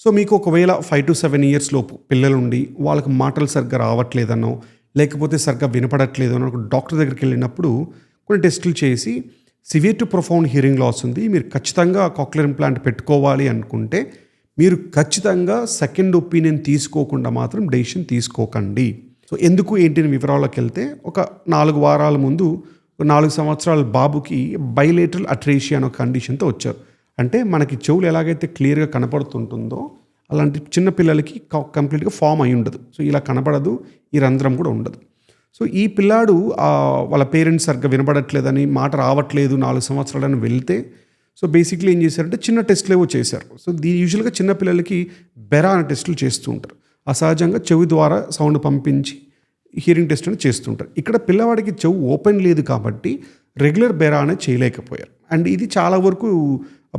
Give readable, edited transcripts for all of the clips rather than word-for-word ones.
So మీకు ఒకవేళ 5 to 7 years లోపు పిల్లలుండి వాళ్ళకి మాటలు సరిగ్గా రావట్లేదనో, లేకపోతే సరిగ్గా వినపడట్లేదనో ఒక డాక్టర్ దగ్గరికెళ్ళినప్పుడు కొన్ని టెస్టులు చేసి severe to profound hearing loss ఉంది. మీరు ఖచ్చితంగా కాక్లియర్ ఇంప్లాంట్ పెట్టుకోవాలి అనుకుంటే, మీరు ఖచ్చితంగా సెకండ్ ఒపీనియన్ తీసుకోకుండా మాత్రం డెసిషన్ తీసుకోకండి. సో ఎందుకు ఏంటి అని వివరాల్లోకెళ్తే, ఒక 4 వారాల ముందు 4 సంవత్సరాల బాబుకి బైలేటరల్ అట్రేషియా అనే కండిషన్‌తో వచ్చారు. అంటే మనకి చెవులు ఎలాగైతే క్లియర్‌గా కనపడుతుంటుందో, అలాంటి చిన్న పిల్లలకి కంప్లీట్‌గా ఫార్మ్ అయ్యి ఉండదు. సో ఇలా కనపడదు, ఈ రంధ్రం కూడా ఉండదు. సో ఈ పిల్లాడు వాళ్ళ పేరెంట్స్ సరిగ్గా వినపడట్లేదని, మాట రావట్లేదు 4 సంవత్సరాలని వెళ్తే, సో బేసిక్‌లీ ఏం చేశారంటే చిన్న టెస్ట్‌లేవో చేశారు. సో యూజువల్‌గా చిన్న పిల్లలకి బెరా అనే టెస్టులు చేస్తూ ఉంటారు. అసహజంగా చెవి ద్వారా సౌండ్ పంపించి హియరింగ్ టెస్ట్ అని చేస్తుంటారు. ఇక్కడ పిల్లవాడికి చెవు ఓపెన్ లేదు కాబట్టి రెగ్యులర్ బెరా అనేది చేయలేకపోయారు. అండ్ ఇది చాలా వరకు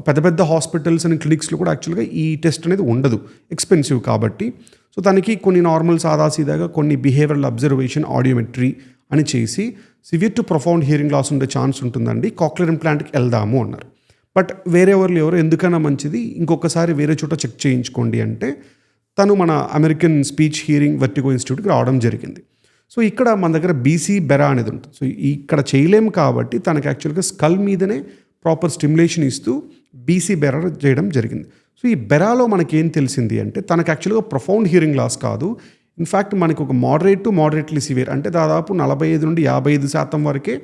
పెద్ద పెద్ద హాస్పిటల్స్ అండ్ క్లినిక్స్లో కూడా యాక్చువల్గా ఈ టెస్ట్ అనేది ఉండదు, ఎక్స్పెన్సివ్ కాబట్టి. సో దానికి కొన్ని నార్మల్ సాదాసీదాగా కొన్ని బిహేవియరల్ అబ్జర్వేషన్, ఆడియోమెట్రీ అని చేసి severe to profound hearing loss ఉండే ఛాన్స్ ఉంటుందండి, కాక్లియర్ ఇంప్లాంట్కి వెళ్దాము అన్నారు. బట్ వేరే ఎవరు ఎందుకన్నా మంచిది ఇంకొకసారి వేరే చోట చెక్ చేయించుకోండి అంటే తను మన అమెరికన్ స్పీచ్ హియరింగ్ వెర్టిగో ఇన్స్టిట్యూట్కి రావడం జరిగింది. సో ఇక్కడ మన దగ్గర బీసీ బెరా అనేది ఉంటుంది. సో ఇక్కడ చేయలేము కాబట్టి తనకి యాక్చువల్గా స్కల్ మీదనే ప్రాపర్ స్టిమ్యులేషన్ ఇస్తూ బీసీ బెరా చేయడం జరిగింది. సో ఈ బెరాలో మనకేం తెలిసింది అంటే తనకు యాక్చువల్గా ప్రొఫౌండ్ హియరింగ్ లాస్ కాదు. ఇన్ఫ్యాక్ట్ మనకు ఒక మోడరేట్ టు మోడరేట్లీ సివియర్, అంటే దాదాపు 45 నుండి 55% వరకే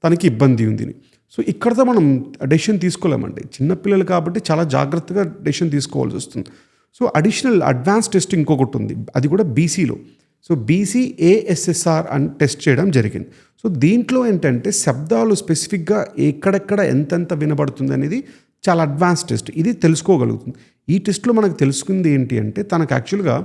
తనకి ఇబ్బంది ఉంది. సో ఇక్కడతో మనం డెసిషన్ తీసుకోలేమండి. చిన్నపిల్లలు కాబట్టి చాలా జాగ్రత్తగా డెసిషన్ తీసుకోవాల్సి వస్తుంది. సో అడిషనల్ అడ్వాన్స్ టెస్ట్ ఇంకొకటి ఉంది, అది కూడా బీసీలో. సో BCASSR అని టెస్ట్ చేయడం జరిగింది. సో దీంట్లో ఏంటంటే శబ్దాలు స్పెసిఫిక్గా ఎక్కడెక్కడ ఎంతెంత వినబడుతుంది అనేది చాలా అడ్వాన్స్ టెస్ట్, ఇది తెలుసుకోగలుగుతుంది. ఈ టెస్ట్లో మనకు తెలుసుకుంది ఏంటి అంటే తనకు యాక్చువల్గా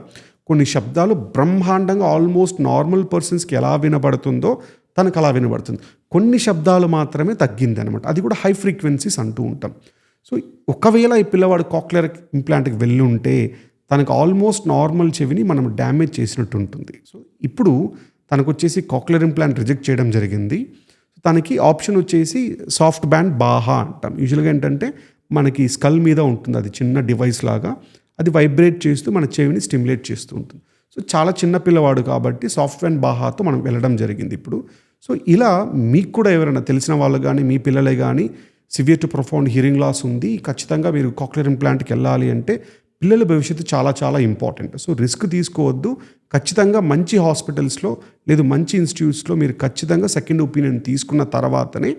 కొన్ని శబ్దాలు బ్రహ్మాండంగా ఆల్మోస్ట్ నార్మల్ పర్సన్స్కి ఎలా వినబడుతుందో తనకు అలా వినబడుతుంది. కొన్ని శబ్దాలు మాత్రమే తగ్గింది అనమాట, అది కూడా హై ఫ్రీక్వెన్సీస్ అంటూ ఉంటాం. సో ఒకవేళ ఈ పిల్లవాడు కాక్లియర్ ఇంప్లాంట్కి వెళ్ళి ఉంటే తనకు ఆల్మోస్ట్ నార్మల్ చెవిని మనం డ్యామేజ్ చేసినట్టు ఉంటుంది. సో ఇప్పుడు తనకు వచ్చేసి కాక్లియర్ ఇంప్లాంట్ రిజెక్ట్ చేయడం జరిగింది. తనకి ఆప్షన్ వచ్చేసి సాఫ్ట్ బ్యాండ్ బాహా అంటాం. యూజువల్గా ఏంటంటే మనకి స్కల్ మీద ఉంటుంది, అది చిన్న డివైస్ లాగా, అది వైబ్రేట్ చేస్తూ మన చెవిని స్టిమ్యులేట్ చేస్తూ ఉంటుంది. సో చాలా చిన్న పిల్లవాడు కాబట్టి సాఫ్ట్ బ్యాండ్ బాహాతో మనం వెళ్ళడం జరిగింది ఇప్పుడు. సో ఇలా మీకు కూడా ఎవరైనా తెలిసిన వాళ్ళు కానీ మీ పిల్లలే కానీ severe to profound hearing loss ఉంది, ఖచ్చితంగా మీరు కాక్లియర్ ఇంప్లాంట్కి వెళ్ళాలి అంటే పిల్లల భవిష్యత్తు చాలా చాలా ఇంపార్టెంట్. సో రిస్క్ తీసుకోవద్దు, ఖచ్చితంగా మంచి హాస్పిటల్స్లో లేదు మంచి ఇన్స్టిట్యూట్స్లో మీరు ఖచ్చితంగా సెకండ్ ఒపీనియన్ తీసుకున్న తర్వాతనే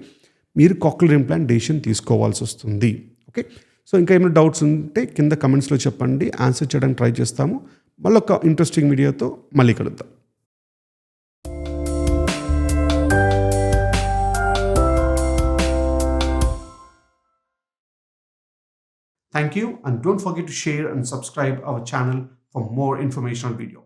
మీరు కాక్లియర్ ఇంప్లాంట్ డెసిషన్ తీసుకోవాల్సి వస్తుంది. ఓకే, సో ఇంకా ఏమైనా డౌట్స్ ఉంటే కింద కమెంట్స్లో చెప్పండి, ఆన్సర్ చేయడానికి ట్రై చేస్తాము. మళ్ళీ ఒక ఇంట్రెస్టింగ్ వీడియోతో మళ్ళీ కలుద్దాం. Thank you, and don't forget to share and subscribe our channel for more informational video.